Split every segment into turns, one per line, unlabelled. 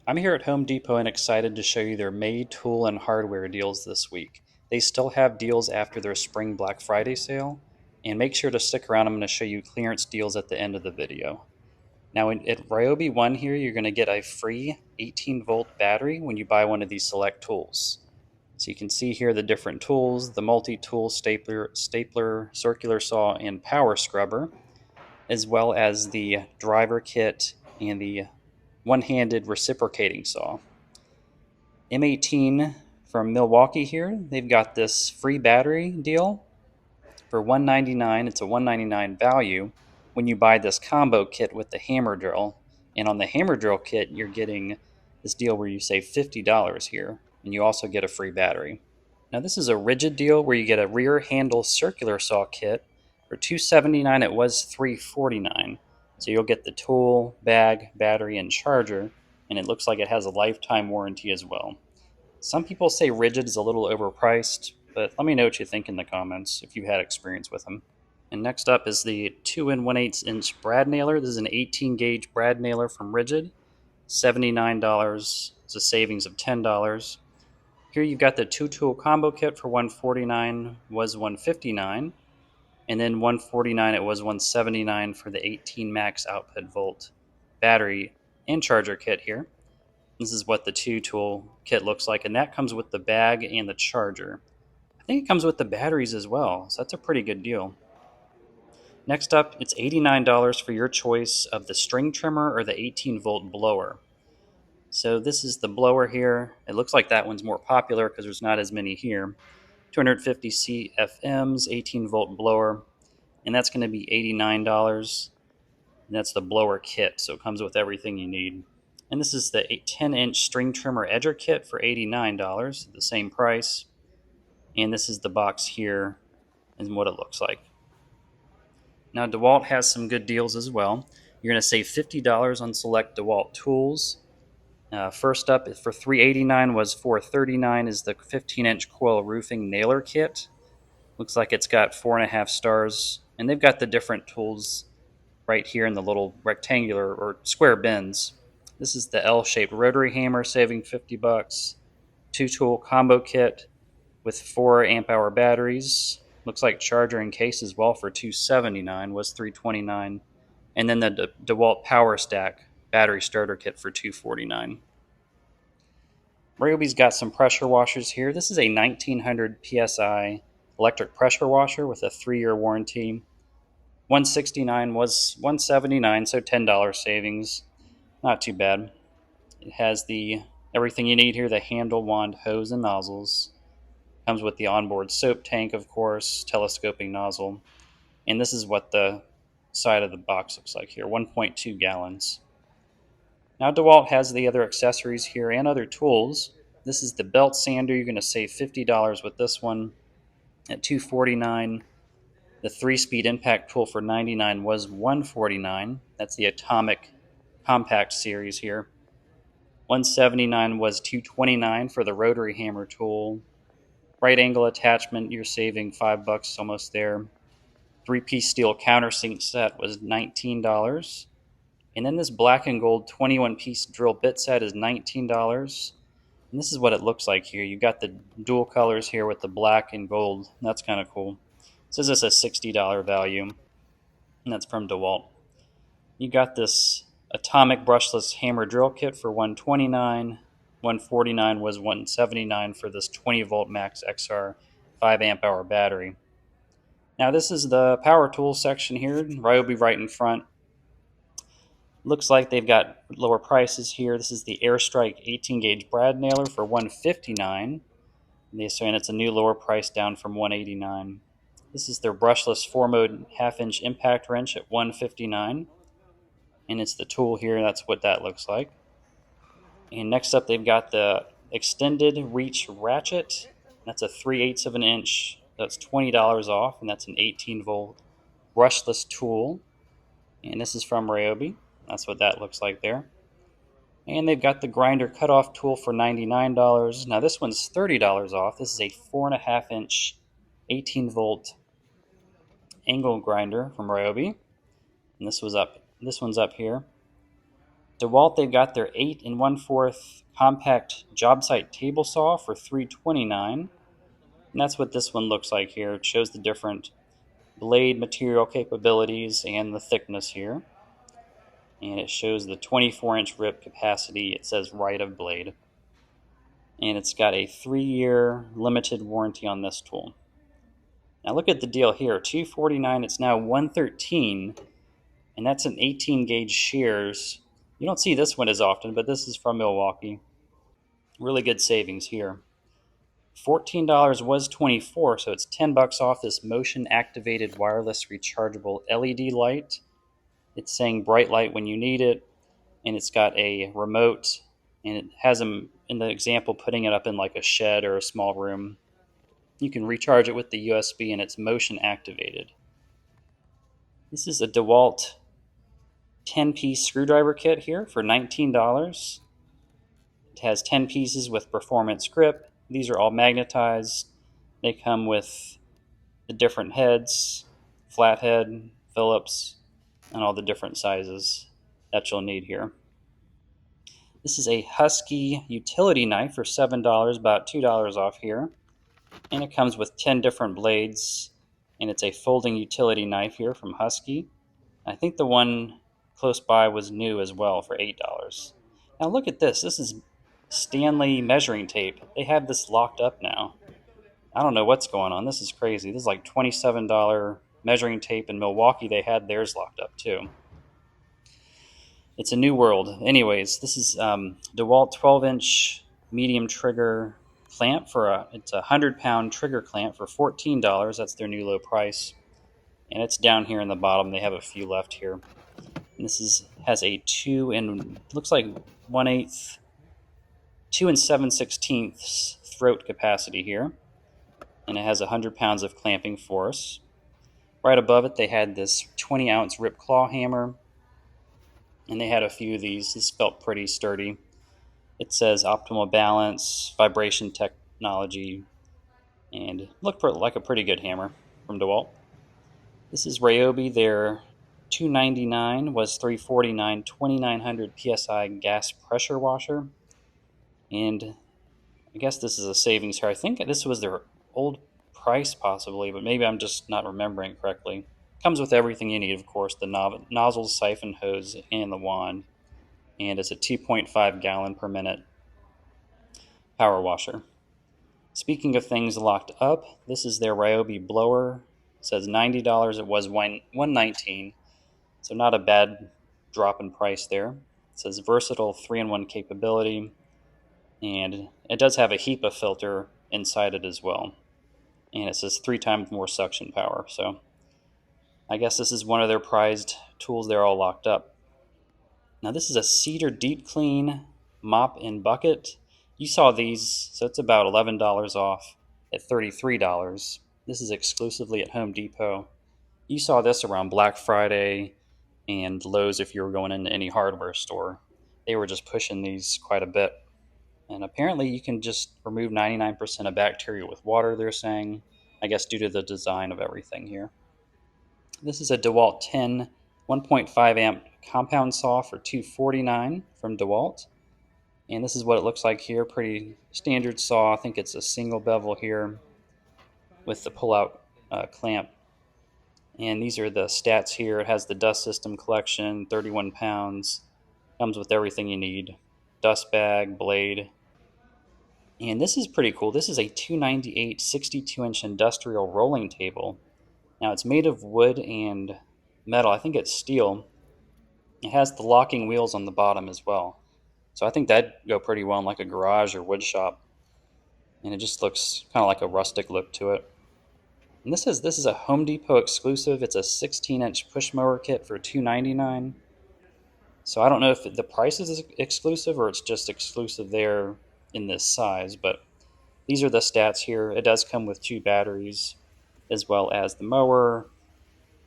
I'm here at Home Depot and excited to show you their May tool and hardware deals this week. They still have deals after their spring Black Friday sale, and make sure to stick around. I'm going to show you clearance deals at the end of the video. Now at Ryobi One here, you're going to get a free 18-volt battery when you buy one of these select tools. So you can see here the different tools, the multi-tool stapler, circular saw, and power scrubber, as well as the driver kit and the one-handed reciprocating saw. M18 from Milwaukee here, they've got this free battery deal for $199. It's a $199 value when you buy this combo kit with the hammer drill. And on the hammer drill kit, you're getting this deal where you save $50 here, and you also get a free battery. Now this is a rigid deal where you get a rear handle circular saw kit for $279. It was $349. So you'll get the tool, bag, battery, and charger, and it looks like it has a lifetime warranty as well. Some people say rigid is a little overpriced, but let me know what you think in the comments if you had experience with them. And next up is the 2 and 1/8 inch brad nailer. This is an 18 gauge brad nailer from Rigid. $79. It's a savings of $10. Here you've got the 2-tool combo kit for $149, was $159, and then $149 it was $179 for the 18 max output volt battery and charger kit here. This is what the 2-tool kit looks like, and that comes with the bag and the charger. I think it comes with the batteries as well, so that's a pretty good deal. Next up, it's $89 for your choice of the string trimmer or the 18-volt blower. So this is the blower here. It looks like that one's more popular because there's not as many here. 250 CFMs, 18-volt blower, and that's going to be $89. And that's the blower kit, so it comes with everything you need. And this is the 10-inch string trimmer edger kit for $89, the same price. And this is the box here and what it looks like. Now DeWalt has some good deals as well. You're going to save $50 on select DeWalt tools. First up for $389 was $439 is the 15-inch coil roofing nailer kit. Looks like it's got 4.5 stars, and they've got the different tools right here in the little rectangular or square bins. This is the L-shaped rotary hammer, saving $50. 2-tool combo kit with 4 amp hour batteries. Looks like charger and case as well for $279, was $329. And then the DeWalt Power Stack battery starter kit for $249. Ryobi's got some pressure washers here. This is a 1900 psi electric pressure washer with a 3-year warranty. $169 was $179, so $10 savings. Not too bad. It has the everything you need here: the handle, wand, hose, and nozzles. Comes with the onboard soap tank, of course, telescoping nozzle. And this is what the side of the box looks like here, 1.2 gallons. Now DeWalt has the other accessories here and other tools. This is the belt sander. You're going to save $50 with this one at $249. The 3-speed impact tool for $99 was $149. That's the Atomic Compact series here. $179 was $229 for the rotary hammer tool. Right angle attachment, you're saving $5, almost there. 3-piece steel countersink set was $19. And then this black and gold 21-piece drill bit set is $19. And this is what it looks like here. You've got the dual colors here with the black and gold. That's kind of cool. It says it's a $60 value, and that's from DeWalt. You got this Atomic brushless hammer drill kit for $129. $149 was $179 for this 20-volt Max XR 5 amp hour battery. Now this is the power tools section here. Ryobi right in front. Looks like they've got lower prices here. This is the Airstrike 18 gauge brad nailer for $159. And it's a new lower price down from $189. This is their brushless 4-mode half-inch impact wrench at $159. And it's the tool here. That's what that looks like. And next up, they've got the extended reach ratchet. That's a 3/8 of an inch. That's $20 off, and that's an 18-volt brushless tool. And this is from Ryobi. That's what that looks like there. And they've got the grinder cutoff tool for $99. Now this one's $30 off. This is a 4.5-inch 18-volt angle grinder from Ryobi. And this one's up here. DeWalt, they've got their 8 and 1/4 compact job site table saw for $329. And that's what this one looks like here. It shows the different blade material capabilities and the thickness here. And it shows the 24-inch rip capacity. It says right of blade. And it's got a 3-year limited warranty on this tool. Now look at the deal here. $249, it's now $113, and that's an 18 gauge shears. You don't see this one as often, but this is from Milwaukee. Really good savings here. $14 was $24, so it's $10 off this motion activated wireless rechargeable LED light. It's saying bright light when you need it, and it's got a remote, and it has them in the example putting it up in like a shed or a small room. You can recharge it with the USB, and it's motion activated. This is a DeWalt 10-piece screwdriver kit here for $19. It has 10 pieces with performance grip. These are all magnetized. They come with the different heads, flathead, Phillips, and all the different sizes that you'll need here. This is a Husky utility knife for $7, about $2 off here. And it comes with 10 different blades, and it's a folding utility knife here from Husky. I think the one close by was new as well for $8. Now look at this. This is Stanley measuring tape. They have this locked up now. I don't know what's going on. This is crazy. This is like $27 measuring tape. In Milwaukee, they had theirs locked up too. It's a new world. Anyways, this is DeWalt 12-inch medium trigger clamp it's a 100-pound trigger clamp for $14. That's their new low price. And it's down here in the bottom. They have a few left here. And this has a 2 and looks like 1/8, 2 and 7/16 throat capacity here. And it has 100 pounds of clamping force. Right above it, they had this 20-ounce rip claw hammer. And they had a few of these. This felt pretty sturdy. It says optimal balance, vibration technology, and looked like a pretty good hammer from DeWalt. This is Ryobi. Their $299 was $349, 2,900 psi gas pressure washer. And I guess this is a savings here. I think this was their old price possibly, but maybe I'm just not remembering correctly. Comes with everything you need, of course, the nozzles, siphon hose, and the wand. And it's a 2.5 gallon per minute power washer. Speaking of things locked up, this is their Ryobi blower. It says $90. It was $119, so not a bad drop in price there. It says versatile 3-in-1 capability, and it does have a HEPA filter inside it as well. And it says 3 times more suction power. So I guess this is one of their prized tools. They're all locked up. Now this is a Cedar Deep Clean mop and bucket. You saw these, so it's about $11 off at $33. This is exclusively at Home Depot. You saw this around Black Friday and Lowe's if you were going into any hardware store. They were just pushing these quite a bit. And apparently you can just remove 99% of bacteria with water, they're saying. I guess due to the design of everything here. This is a DeWalt 10 1.5 amp compound saw for $249 from DeWalt. And this is what it looks like here. Pretty standard saw. I think it's a single bevel here with the pull-out clamp. And these are the stats here. It has the dust system collection, 31 pounds. Comes with everything you need. Dust bag, blade. And this is pretty cool. This is a 298 62-inch industrial rolling table. Now it's made of wood and metal. I think it's steel. It has the locking wheels on the bottom as well. So I think that'd go pretty well in like a garage or wood shop. And it just looks kind of like a rustic look to it. And this is a Home Depot exclusive. It's a 16-inch push mower kit for $299. So I don't know if the price is exclusive or it's just exclusive there in this size, but these are the stats here. It does come with 2 batteries, as well as the mower,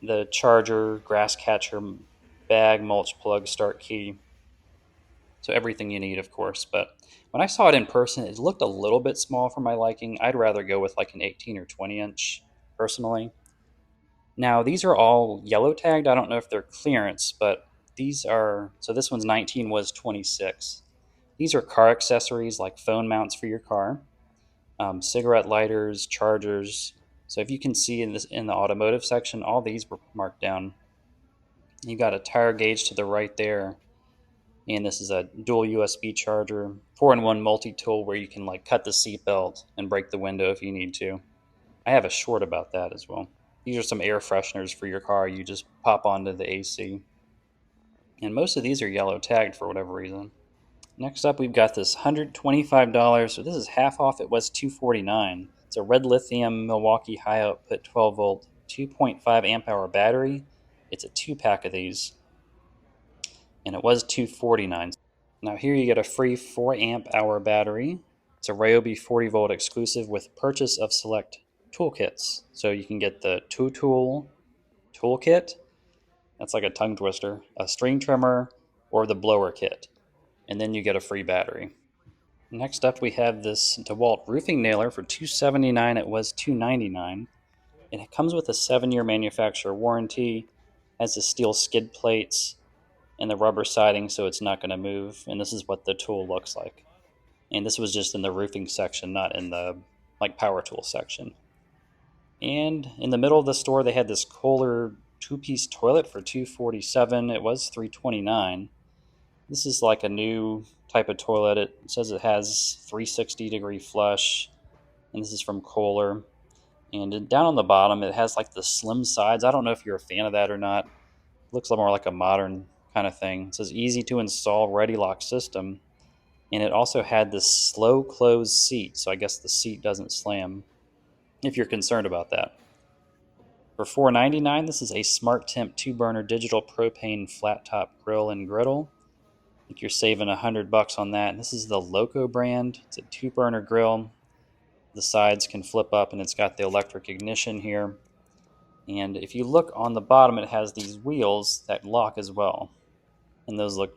the charger, grass catcher, bag, mulch plug, start key. So everything you need, of course. But when I saw it in person, it looked a little bit small for my liking. I'd rather go with like an 18 or 20 inch personally. Now, these are all yellow tagged. I don't know if they're clearance, but These are, so this one's 19, was 26. These are car accessories like phone mounts for your car, cigarette lighters, chargers. So if you can see in this in the automotive section, all these were marked down. You got a tire gauge to the right there, and this is a dual USB charger, 4-in-1 multi-tool where you can like cut the seatbelt and break the window if you need to. I have a short about that as well. These are some air fresheners for your car. You just pop onto the AC. And most of these are yellow tagged for whatever reason. Next up, we've got this $125. So this is half off. It was $249. It's a red lithium Milwaukee high output 12 volt 2.5 amp hour battery. It's a 2-pack of these, and it was $249. Now here you get a free 4 amp hour battery. It's a Ryobi 40 volt exclusive with purchase of select toolkits. So you can get the 2-tool toolkit. That's like a tongue twister. A string trimmer or the blower kit. And then you get a free battery. Next up, we have this DeWalt roofing nailer for $279. It was $299. It comes with a 7-year manufacturer warranty, has the steel skid plates and the rubber siding, so it's not going to move. And this is what the tool looks like. And this was just in the roofing section, not in the like power tool section. And in the middle of the store, they had this Kohler 2-piece toilet for $247. It was $329. This is like a new type of toilet. It says it has 360-degree flush, and this is from Kohler. And down on the bottom, it has like the slim sides. I don't know if you're a fan of that or not. It looks more like a modern kind of thing. It says easy to install Ready Lock system. And it also had this slow close seat, so I guess the seat doesn't slam if you're concerned about that. For $499, this is a Smart Temp 2-burner digital propane flat top grill and griddle. I think you're saving $100 on that. This is the Loco brand. It's a 2-burner grill. The sides can flip up, and it's got the electric ignition here. And if you look on the bottom, it has these wheels that lock as well, and those look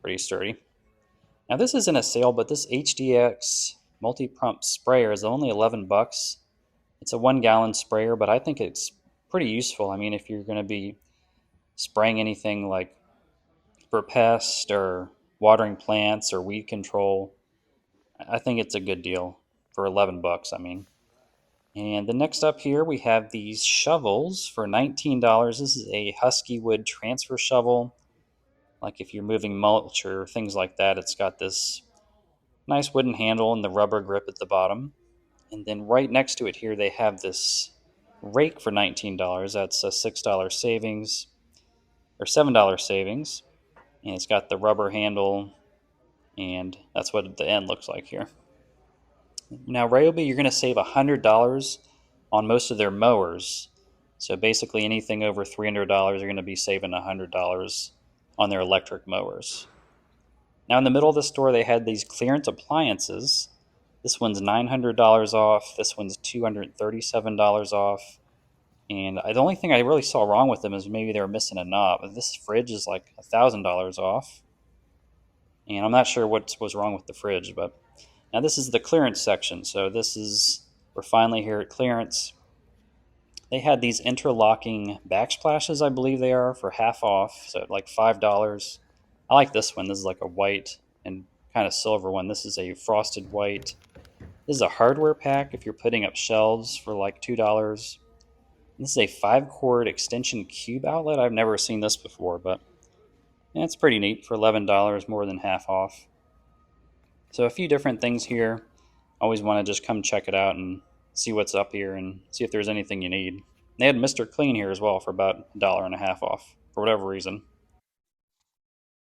pretty sturdy. Now this isn't a sale, but this HDX multi-pump sprayer is only $11. It's a 1-gallon sprayer, but I think it's pretty useful. I mean, if you're going to be spraying anything like for pests or watering plants or weed control, I think it's a good deal for $11. I mean, and the next up here we have these shovels for $19. This is a Husky wood transfer shovel. Like if you're moving mulch or things like that, it's got this nice wooden handle and the rubber grip at the bottom. And then right next to it here, they have this rake for $19. That's a $6 savings, or $7 savings. And it's got the rubber handle, and that's what the end looks like here. Now, Ryobi, you're going to save $100 on most of their mowers. So basically anything over $300, you're going to be saving $100 on their electric mowers. Now in the middle of the store, they had these clearance appliances. This one's $900 off. This one's $237 off. And the only thing I really saw wrong with them is maybe they were missing a knob. This fridge is like $1,000 off. And I'm not sure what was wrong with the fridge, but now this is the clearance section. So we're finally here at clearance. They had these interlocking backsplashes, I believe they are, for half off, so like $5. I like this one. This is like a white and kind of silver one. This is a frosted white. This is a hardware pack if you're putting up shelves for like $2. This is a 5-cord extension cube outlet. I've never seen this before, but yeah, it's pretty neat for $11, more than half off. So a few different things here. Always want to just come check it out and see what's up here and see if there's anything you need. They had Mr. Clean here as well for about $1.50 off for whatever reason.